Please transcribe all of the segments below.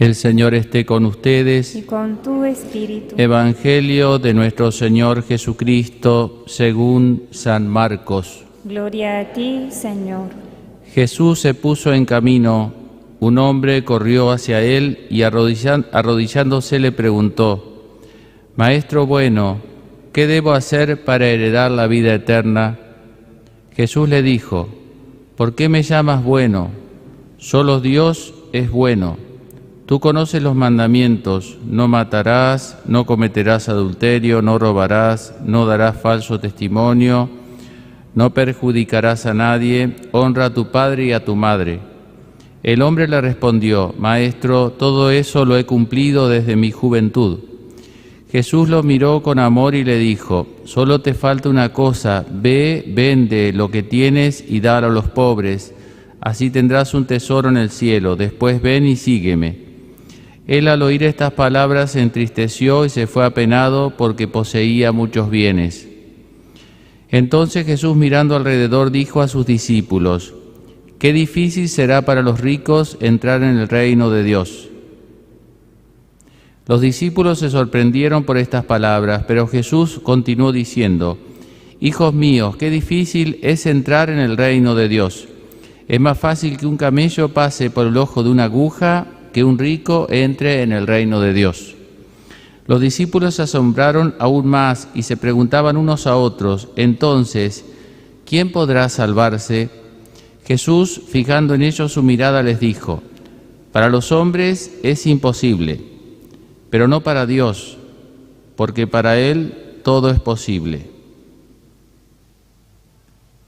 El Señor esté con ustedes. Y con tu espíritu. Evangelio de nuestro Señor Jesucristo según San Marcos. Gloria a ti, Señor. Jesús se puso en camino. Un hombre corrió hacia él y arrodillándose le preguntó: Maestro bueno, ¿qué debo hacer para heredar la vida eterna? Jesús le dijo: ¿Por qué me llamas bueno? Solo Dios es bueno. Tú conoces los mandamientos: no matarás, no cometerás adulterio, no robarás, no darás falso testimonio, no perjudicarás a nadie, honra a tu padre y a tu madre. El hombre le respondió: Maestro, todo eso lo he cumplido desde mi juventud. Jesús lo miró con amor y le dijo: Solo te falta una cosa, ve, vende lo que tienes y dalo a los pobres, así tendrás un tesoro en el cielo, después ven y sígueme. Él al oír estas palabras se entristeció y se fue apenado porque poseía muchos bienes. Entonces Jesús, mirando alrededor, dijo a sus discípulos: «Qué difícil será para los ricos entrar en el reino de Dios». Los discípulos se sorprendieron por estas palabras, pero Jesús continuó diciendo: «Hijos míos, qué difícil es entrar en el reino de Dios. Es más fácil que un camello pase por el ojo de una aguja que un rico entre en el reino de Dios». Los discípulos se asombraron aún más y se preguntaban unos a otros: «Entonces, ¿quién podrá salvarse?». Jesús, fijando en ellos su mirada, les dijo: «Para los hombres es imposible, pero no para Dios, porque para Él todo es posible».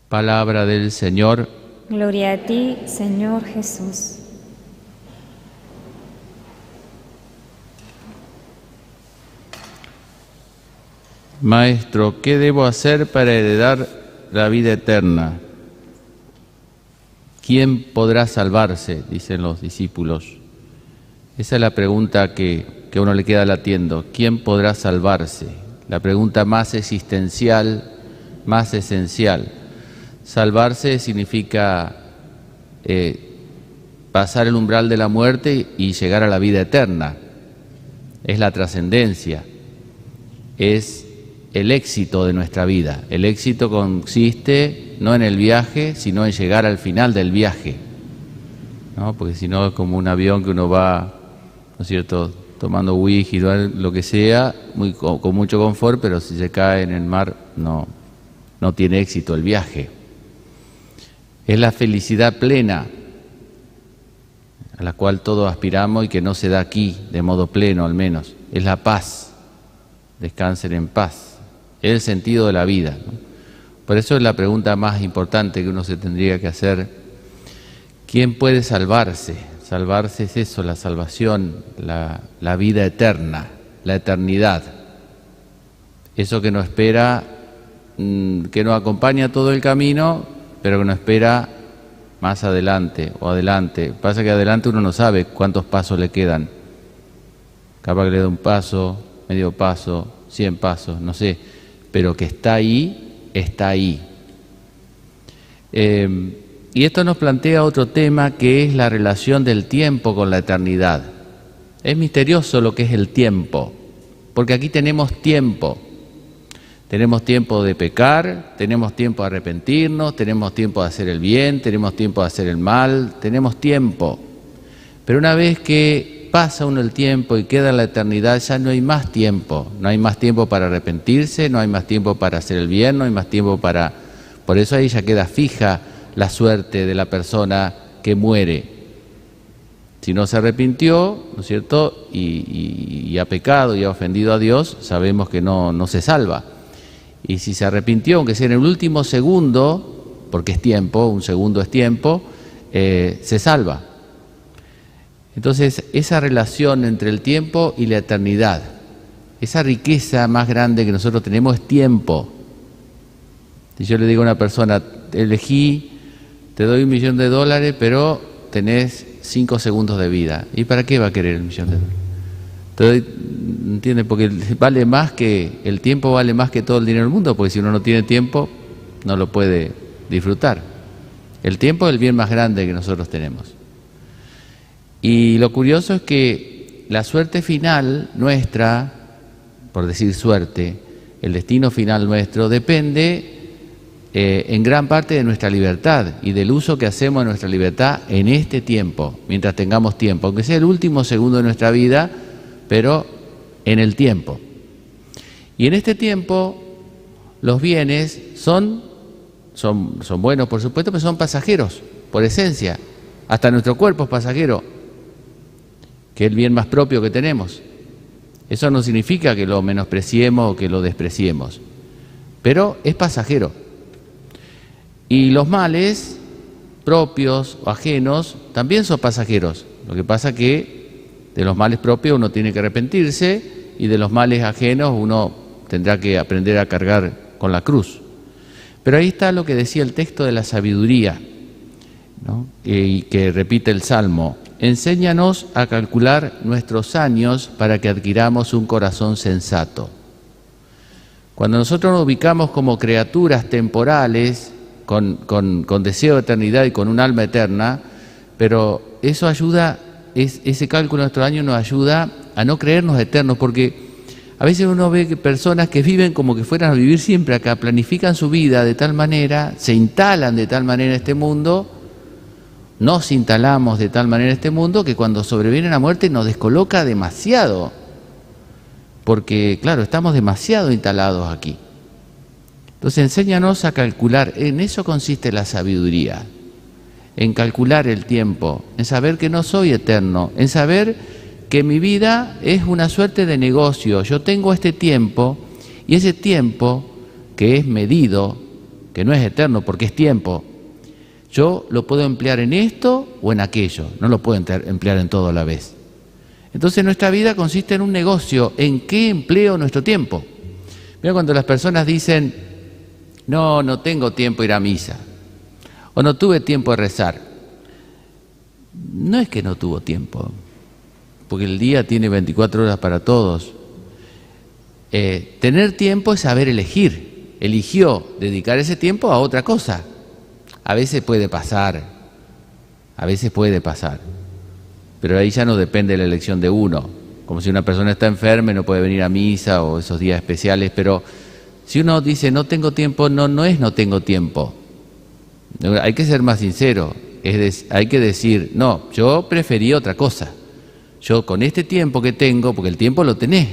Palabra del Señor. Gloria a ti, Señor Jesús. Maestro, ¿qué debo hacer para heredar la vida eterna? ¿Quién podrá salvarse?, dicen los discípulos. Esa es la pregunta que a uno le queda latiendo. ¿Quién podrá salvarse? La pregunta más existencial, más esencial. Salvarse significa pasar el umbral de la muerte y llegar a la vida eterna. Es la trascendencia. Es el éxito de nuestra vida. El éxito consiste no en el viaje, sino en llegar al final del viaje, ¿no? Porque si no es como un avión que uno va, ¿no es cierto?, tomando whisky, lo que sea, con mucho confort, pero si se cae en el mar no tiene éxito el viaje. Es la felicidad plena a la cual todos aspiramos y que no se da aquí de modo pleno, al menos. Es la paz. Descansen en paz. Es el sentido de la vida, ¿no? Por eso es la pregunta más importante que uno se tendría que hacer: ¿quién puede salvarse? Salvarse es eso, la salvación, la vida eterna, la eternidad. Eso que nos espera, que nos acompaña todo el camino, pero que nos espera más adelante o adelante. Pasa que adelante uno no sabe cuántos pasos le quedan. Capaz que le da un paso, medio paso, 100 pasos, no sé, pero que está ahí, está ahí. Y esto nos plantea otro tema, que es la relación del tiempo con la eternidad. Es misterioso lo que es el tiempo, porque aquí tenemos tiempo. Tenemos tiempo de pecar, tenemos tiempo de arrepentirnos, tenemos tiempo de hacer el bien, tenemos tiempo de hacer el mal, tenemos tiempo. Pero una vez que pasa uno el tiempo y queda la eternidad, ya no hay más tiempo. No hay más tiempo para arrepentirse, no hay más tiempo para hacer el bien, no hay más tiempo para... Por eso ahí ya queda fija la suerte de la persona que muere. Si no se arrepintió, ¿no es cierto?, y ha pecado y ha ofendido a Dios, sabemos que no se salva. Y si se arrepintió, aunque sea en el último segundo, porque es tiempo, un segundo es tiempo, se salva. Entonces, esa relación entre el tiempo y la eternidad, esa riqueza más grande que nosotros tenemos es tiempo. Si yo le digo a una persona: elegí, te doy $1 millón, pero tenés 5 segundos de vida. ¿Y para qué va a querer el $1 millón? Te doy, ¿entiendes? Porque vale más que, el tiempo vale más que todo el dinero del mundo, porque si uno no tiene tiempo, no lo puede disfrutar. El tiempo es el bien más grande que nosotros tenemos. Y lo curioso es que la suerte final nuestra, por decir suerte, el destino final nuestro, depende en gran parte de nuestra libertad y del uso que hacemos de nuestra libertad en este tiempo, mientras tengamos tiempo, aunque sea el último segundo de nuestra vida, pero en el tiempo. Y en este tiempo los bienes son buenos, por supuesto, pero son pasajeros, por esencia. Hasta nuestro cuerpo es pasajero, que es el bien más propio que tenemos. Eso no significa que lo menospreciemos o que lo despreciemos, pero es pasajero. Y los males propios o ajenos también son pasajeros. Lo que pasa que de los males propios uno tiene que arrepentirse y de los males ajenos uno tendrá que aprender a cargar con la cruz. Pero ahí está lo que decía el texto de la sabiduría, ¿no? Y que repite el Salmo: enséñanos a calcular nuestros años para que adquiramos un corazón sensato. Cuando nosotros nos ubicamos como criaturas temporales, con deseo de eternidad y con un alma eterna, pero eso ayuda, ese cálculo de nuestros años nos ayuda a no creernos eternos, porque a veces uno ve que personas que viven como que fueran a vivir siempre acá, planifican su vida de tal manera, se instalan de tal manera en este mundo, nos instalamos de tal manera en este mundo que cuando sobreviene la muerte nos descoloca demasiado, porque claro, estamos demasiado instalados aquí. Entonces enséñanos a calcular, en eso consiste la sabiduría, en calcular el tiempo, en saber que no soy eterno, en saber que mi vida es una suerte de negocio. Yo tengo este tiempo y ese tiempo que es medido, que no es eterno porque es tiempo, yo lo puedo emplear en esto o en aquello, no lo puedo emplear en todo a la vez. Entonces nuestra vida consiste en un negocio, ¿en qué empleo nuestro tiempo? Mira, cuando las personas dicen, no tengo tiempo de ir a misa, o no tuve tiempo de rezar, no es que no tuvo tiempo, porque el día tiene 24 horas para todos. Tener tiempo es saber elegir. Eligió dedicar ese tiempo a otra cosa. A veces puede pasar, pero ahí ya no depende de la elección de uno. Como si una persona está enferma y no puede venir a misa o esos días especiales, pero si uno dice no tengo tiempo, no es no tengo tiempo. Hay que ser más sincero, hay que decir, no, yo preferí otra cosa. Yo con este tiempo que tengo, porque el tiempo lo tenés,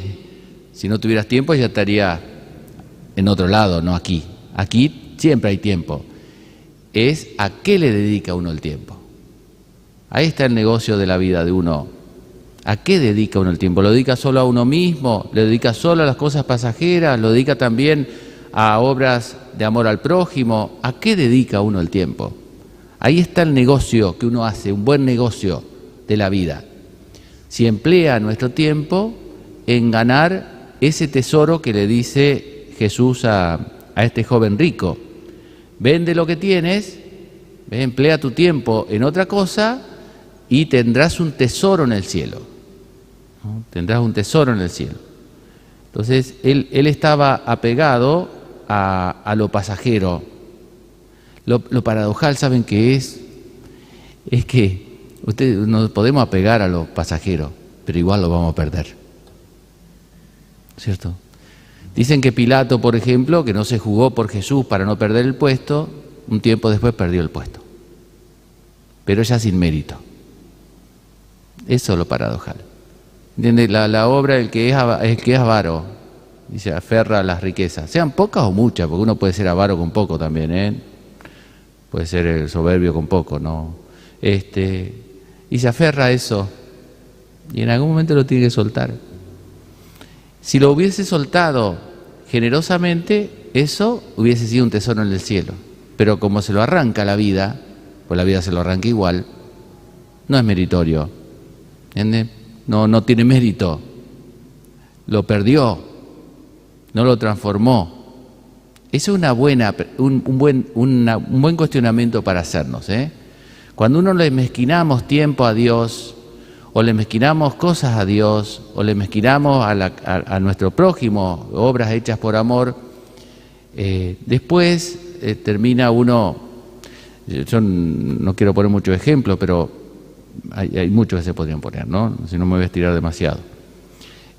si no tuvieras tiempo ya estaría en otro lado, no aquí. Aquí siempre hay tiempo. Es a qué le dedica uno el tiempo. Ahí está el negocio de la vida de uno. ¿A qué dedica uno el tiempo? ¿Lo dedica solo a uno mismo? ¿Lo dedica solo a las cosas pasajeras? ¿Lo dedica también a obras de amor al prójimo? ¿A qué dedica uno el tiempo? Ahí está el negocio que uno hace, un buen negocio de la vida. Si emplea nuestro tiempo en ganar ese tesoro que le dice Jesús a este joven rico. Vende lo que tienes, emplea tu tiempo en otra cosa y tendrás un tesoro en el cielo. ¿No? Tendrás un tesoro en el cielo. Entonces, él estaba apegado a lo pasajero. Lo paradojal, ¿saben qué es? Es que nos podemos apegar a lo pasajero, pero igual lo vamos a perder. ¿Cierto? Dicen que Pilato, por ejemplo, que no se jugó por Jesús para no perder el puesto, un tiempo después perdió el puesto. Pero ya sin mérito. Eso es lo paradojal. ¿Entiendes? La obra, el que es avaro, y se aferra a las riquezas, sean pocas o muchas, porque uno puede ser avaro con poco también, ¿eh? Puede ser soberbio con poco, ¿no? Y se aferra a eso, y en algún momento lo tiene que soltar. Si lo hubiese soltado generosamente, eso hubiese sido un tesoro en el cielo. Pero como se lo arranca la vida, pues la vida se lo arranca igual, no es meritorio. ¿Entiendes? No tiene mérito. Lo perdió, no lo transformó. Eso es un buen cuestionamiento para hacernos, ¿eh? Cuando uno le mezquinamos tiempo a Dios, o le mezquinamos cosas a Dios, o le mezquinamos a nuestro prójimo, obras hechas por amor, después termina uno, yo no quiero poner muchos ejemplos, pero hay muchos que se podrían poner, ¿no? Si no me voy a estirar demasiado.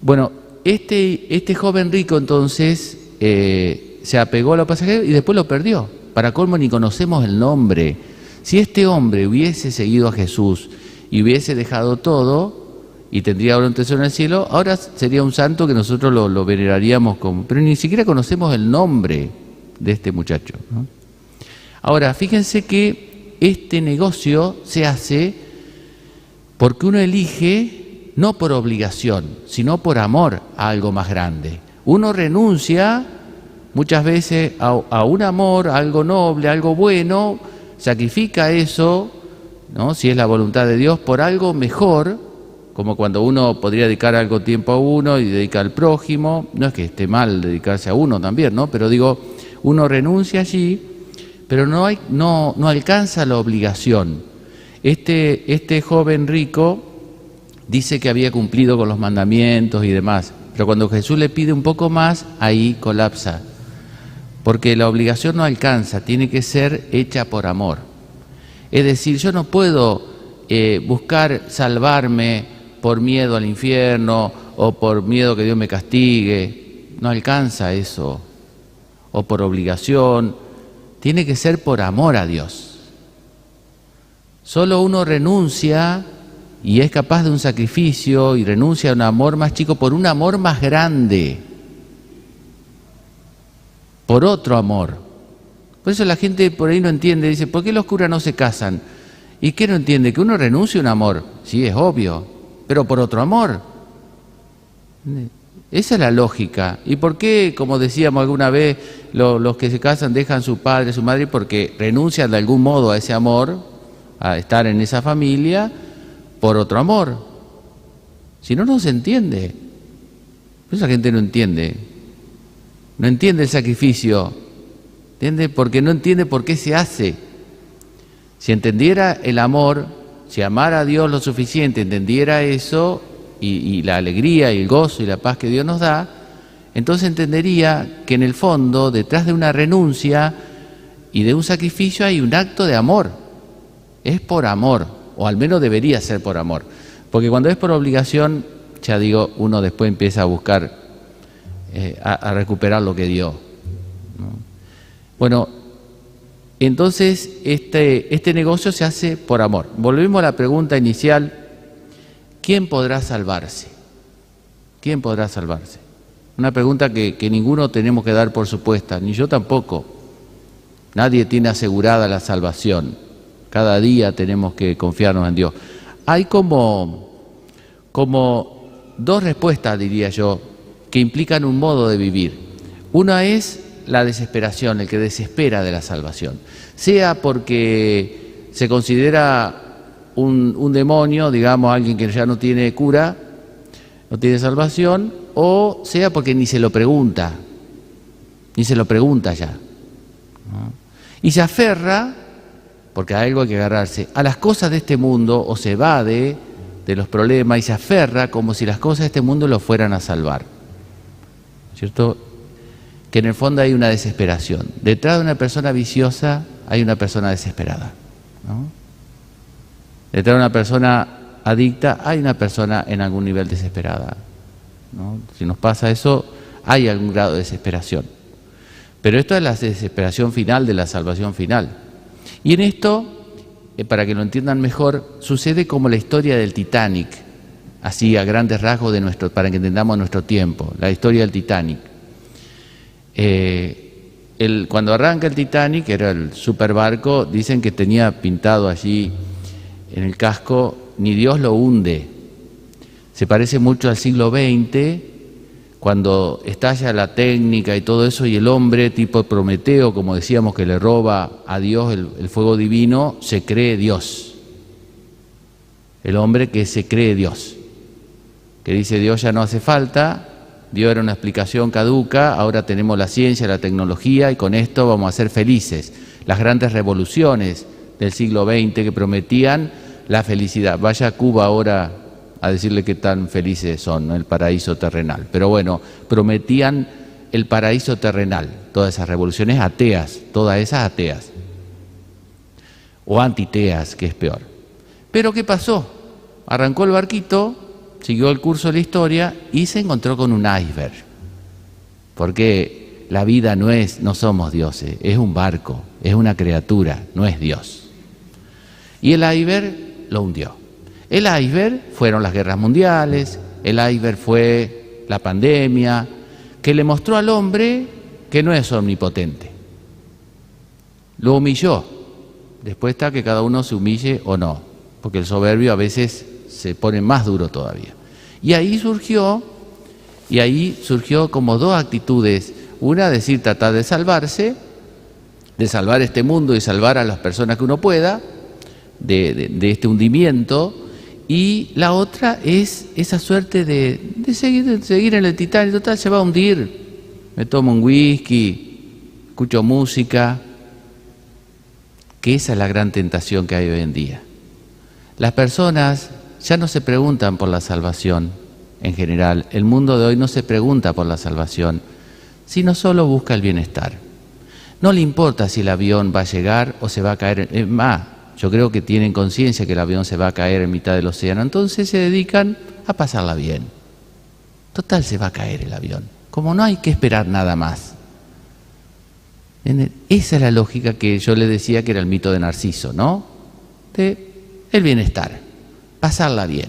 Bueno, este joven rico entonces se apegó a lo pasajero y después lo perdió. Para colmo ni conocemos el nombre. Si este hombre hubiese seguido a Jesús y hubiese dejado todo y tendría ahora un tesoro en el cielo, ahora sería un santo que nosotros lo veneraríamos como... Pero ni siquiera conocemos el nombre de este muchacho, ¿no? Ahora, fíjense que este negocio se hace porque uno elige no por obligación, sino por amor a algo más grande. Uno renuncia muchas veces a un amor, a algo noble, a algo bueno, sacrifica eso, ¿no? Si es la voluntad de Dios, por algo mejor, como cuando uno podría dedicar algo tiempo a uno y dedica al prójimo. No es que esté mal dedicarse a uno también, ¿no? Pero digo, uno renuncia allí, pero no alcanza la obligación. Este joven rico dice que había cumplido con los mandamientos y demás, pero cuando Jesús le pide un poco más, ahí colapsa, porque la obligación no alcanza, tiene que ser hecha por amor. Es decir, yo no puedo buscar salvarme por miedo al infierno o por miedo que Dios me castigue, no alcanza eso, o por obligación, tiene que ser por amor a Dios. Solo uno renuncia y es capaz de un sacrificio y renuncia a un amor más chico por un amor más grande, por otro amor. Por eso la gente por ahí no entiende, dice, ¿por qué los curas no se casan? ¿Y qué no entiende? Que uno renuncia a un amor, sí, es obvio, pero por otro amor. Esa es la lógica. ¿Y por qué, como decíamos alguna vez, los que se casan dejan su padre, su madre, porque renuncian de algún modo a ese amor, a estar en esa familia, por otro amor? Si no, no se entiende. Esa gente no entiende el sacrificio, ¿entiende? Porque no entiende por qué se hace. Si entendiera el amor, si amara a Dios lo suficiente, entendiera eso y la alegría y el gozo y la paz que Dios nos da, entonces entendería que en el fondo, detrás de una renuncia y de un sacrificio hay un acto de amor. Es por amor, o al menos debería ser por amor. Porque cuando es por obligación, ya digo, uno después empieza a buscar, a recuperar lo que dio, ¿no? Bueno, entonces este negocio se hace por amor. Volvemos a la pregunta inicial, ¿quién podrá salvarse? ¿Quién podrá salvarse? Una pregunta que ninguno tenemos que dar por supuesta, ni yo tampoco. Nadie tiene asegurada la salvación. Cada día tenemos que confiarnos en Dios. Hay como dos respuestas, diría yo, que implican un modo de vivir. Una es la desesperación, el que desespera de la salvación. Sea porque se considera un demonio, digamos, alguien que ya no tiene cura, no tiene salvación, o sea porque ni se lo pregunta ya, ¿no? Y se aferra, porque a algo hay que agarrarse, a las cosas de este mundo, o se evade de los problemas y se aferra como si las cosas de este mundo lo fueran a salvar, ¿cierto? Que en el fondo hay una desesperación. Detrás de una persona viciosa hay una persona desesperada, ¿no? Detrás de una persona adicta hay una persona en algún nivel desesperada, ¿no? Si nos pasa eso, hay algún grado de desesperación. Pero esto es la desesperación final de la salvación final. Y en esto, para que lo entiendan mejor, sucede como la historia del Titanic, así a grandes rasgos para que entendamos nuestro tiempo, la historia del Titanic. Cuando arranca el Titanic, era el superbarco, dicen que tenía pintado allí en el casco, ni Dios lo hunde. Se parece mucho al siglo XX, cuando estalla la técnica y todo eso, y el hombre, tipo Prometeo, como decíamos, que le roba a Dios el fuego divino, se cree Dios. El hombre que se cree Dios, que dice Dios ya no hace falta, Dios era una explicación caduca, ahora tenemos la ciencia, la tecnología, y con esto vamos a ser felices. Las grandes revoluciones del siglo XX que prometían la felicidad. Vaya a Cuba ahora a decirle qué tan felices son, ¿no? El paraíso terrenal. Pero bueno, prometían el paraíso terrenal, todas esas revoluciones ateas, todas esas ateas, o antiteas, que es peor. Pero ¿qué pasó? Arrancó el barquito, siguió el curso de la historia y se encontró con un iceberg. Porque la vida no somos dioses, es un barco, es una criatura, no es Dios. Y el iceberg lo hundió. El iceberg fueron las guerras mundiales, el iceberg fue la pandemia, que le mostró al hombre que no es omnipotente. Lo humilló. Después está que cada uno se humille o no, porque el soberbio a veces se pone más duro todavía. Y ahí surgió como dos actitudes. Una, decir, tratar de salvarse, de salvar este mundo y salvar a las personas que uno pueda de este hundimiento. Y la otra es esa suerte de seguir en el Titanic. Total, se va a hundir. Me tomo un whisky, escucho música. Que esa es la gran tentación que hay hoy en día. Las personas ya no se preguntan por la salvación en general. El mundo de hoy no se pregunta por la salvación, sino solo busca el bienestar. No le importa si el avión va a llegar o se va a caer. Es más, yo creo que tienen conciencia que el avión se va a caer en mitad del océano, entonces se dedican a pasarla bien. Total, se va a caer el avión. Como no hay que esperar nada más. Esa es la lógica que yo le decía que era el mito de Narciso, ¿no? De el bienestar, pasarla bien.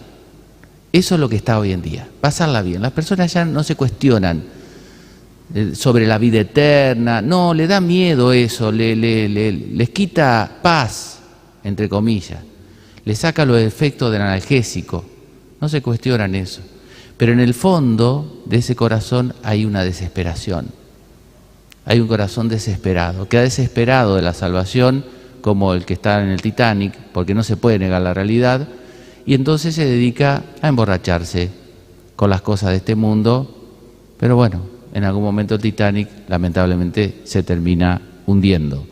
Eso es lo que está hoy en día, pasarla bien. Las personas ya no se cuestionan sobre la vida eterna, no, le da miedo eso, les quita paz, entre comillas, les saca los efectos del analgésico, no se cuestionan eso. Pero en el fondo de ese corazón hay una desesperación. Hay un corazón desesperado, que ha desesperado de la salvación, como el que está en el Titanic, porque no se puede negar la realidad, y entonces se dedica a emborracharse con las cosas de este mundo, pero bueno, en algún momento el Titanic lamentablemente se termina hundiendo.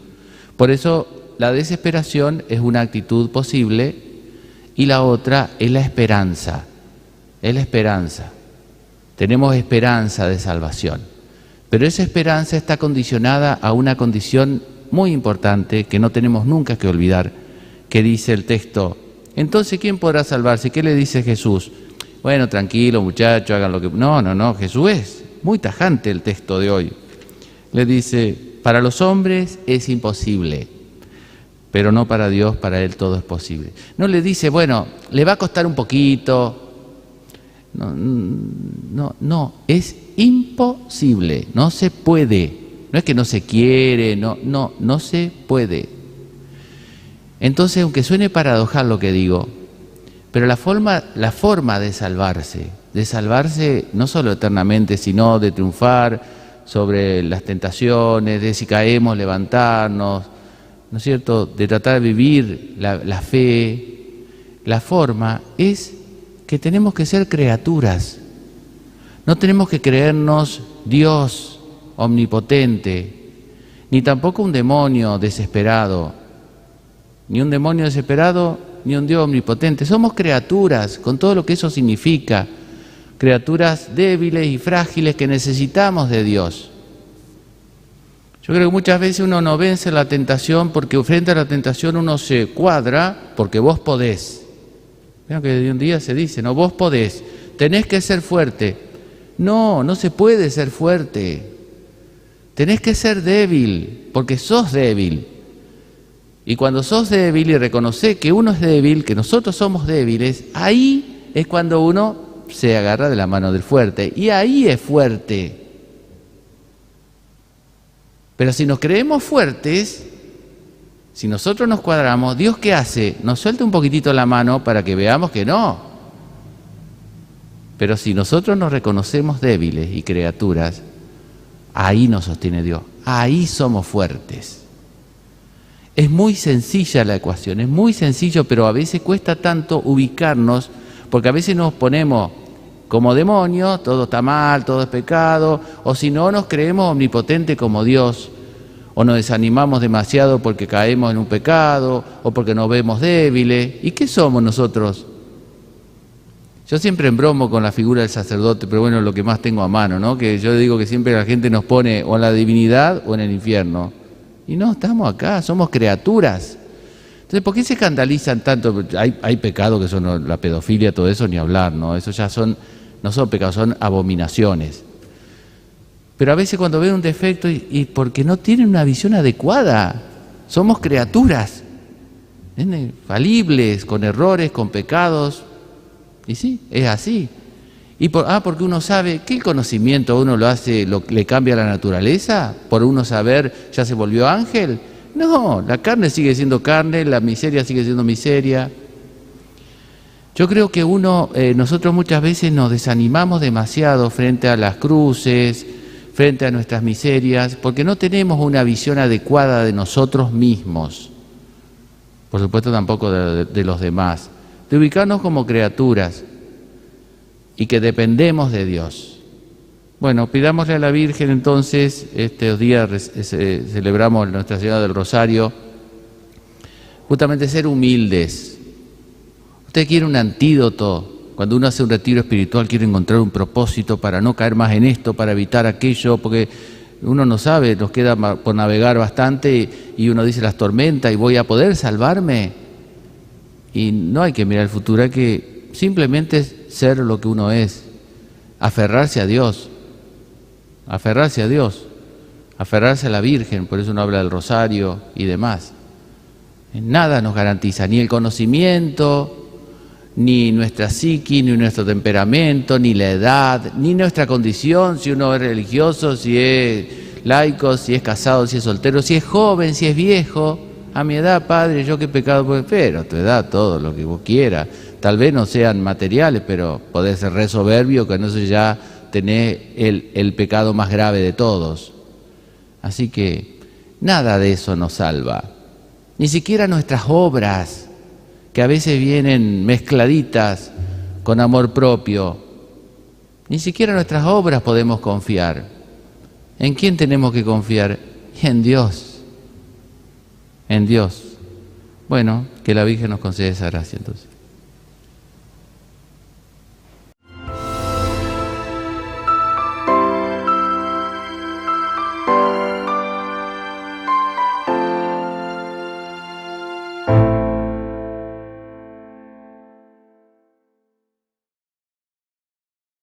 Por eso la desesperación es una actitud posible y la otra es la esperanza. Es la esperanza. Tenemos esperanza de salvación. Pero esa esperanza está condicionada a una condición muy importante que no tenemos nunca que olvidar, que dice el texto. Entonces, ¿quién podrá salvarse? ¿Qué le dice Jesús? Bueno, tranquilo, muchachos, hagan lo que... No, Jesús es muy tajante el texto de hoy. Le dice, para los hombres es imposible, pero no para Dios, para Él todo es posible. No le dice, bueno, le va a costar un poquito. No, es imposible, no se puede. No es que no se quiere, no se puede. Entonces, aunque suene paradojal lo que digo, pero la forma de salvarse no solo eternamente, sino de triunfar sobre las tentaciones, de si caemos, levantarnos, ¿no es cierto?, de tratar de vivir la fe, la forma es que tenemos que ser criaturas. No tenemos que creernos Dios omnipotente, ni tampoco un demonio desesperado, ni un demonio desesperado, ni un Dios omnipotente. Somos criaturas, con todo lo que eso significa, criaturas débiles y frágiles que necesitamos de Dios. Yo creo que muchas veces uno no vence la tentación porque frente a la tentación uno se cuadra porque vos podés. Vean que de un día se dice, no, vos podés, tenés que ser fuerte. No se puede ser fuerte. Tenés que ser débil, porque sos débil. Y cuando sos débil y reconocés que uno es débil, que nosotros somos débiles, ahí es cuando uno se agarra de la mano del fuerte. Y ahí es fuerte. Pero si nos creemos fuertes, si nosotros nos cuadramos, ¿Dios qué hace? Nos suelta un poquitito la mano para que veamos que no. Pero si nosotros nos reconocemos débiles y criaturas, ahí nos sostiene Dios, ahí somos fuertes. Es muy sencilla la ecuación, es muy sencillo, pero a veces cuesta tanto ubicarnos, porque a veces nos ponemos como demonios, todo está mal, todo es pecado, o si no nos creemos omnipotentes como Dios, o nos desanimamos demasiado porque caemos en un pecado, o porque nos vemos débiles. ¿Y qué somos nosotros? Yo siempre embromo con la figura del sacerdote, pero bueno, lo que más tengo a mano, ¿no? Que yo digo que siempre la gente nos pone o en la divinidad o en el infierno. Y no, estamos acá, somos criaturas. Entonces, ¿por qué se escandalizan tanto? Hay pecados que son la pedofilia, todo eso, ni hablar, ¿no? Eso ya no son pecados, son abominaciones. Pero a veces cuando ven un defecto y porque no tienen una visión adecuada, somos criaturas, falibles, con errores, con pecados, y sí, es así. Porque uno sabe que el conocimiento a uno le cambia la naturaleza, por uno saber ya se volvió ángel. No, la carne sigue siendo carne, la miseria sigue siendo miseria. Yo creo que nosotros muchas veces nos desanimamos demasiado frente a las cruces, frente a nuestras miserias, porque no tenemos una visión adecuada de nosotros mismos, por supuesto tampoco de los demás, de ubicarnos como criaturas y que dependemos de Dios. Bueno, pidámosle a la Virgen entonces, estos días celebramos Nuestra Señora del Rosario, justamente ser humildes. Usted quiere un antídoto, cuando uno hace un retiro espiritual quiere encontrar un propósito para no caer más en esto, para evitar aquello, porque uno no sabe, nos queda por navegar bastante y uno dice las tormentas y voy a poder salvarme. Y no hay que mirar el futuro, hay que simplemente ser lo que uno es, aferrarse a Dios. Aferrarse a Dios, aferrarse a la Virgen, por eso uno habla del rosario y demás. Nada nos garantiza, ni el conocimiento, ni nuestra psiqui, ni nuestro temperamento, ni la edad, ni nuestra condición, si uno es religioso, si es laico, si es casado, si es soltero, si es joven, si es viejo. A mi edad, padre, yo qué pecado puedo, pero a tu edad todo lo que vos quieras. Tal vez no sean materiales, pero podés ser re soberbio, que no sé ya tenés el pecado más grave de todos. Así que nada de eso nos salva. Ni siquiera nuestras obras, que a veces vienen mezcladitas con amor propio. Ni siquiera nuestras obras podemos confiar. ¿En quién tenemos que confiar? En Dios. En Dios. Bueno, que la Virgen nos conceda esa gracia entonces.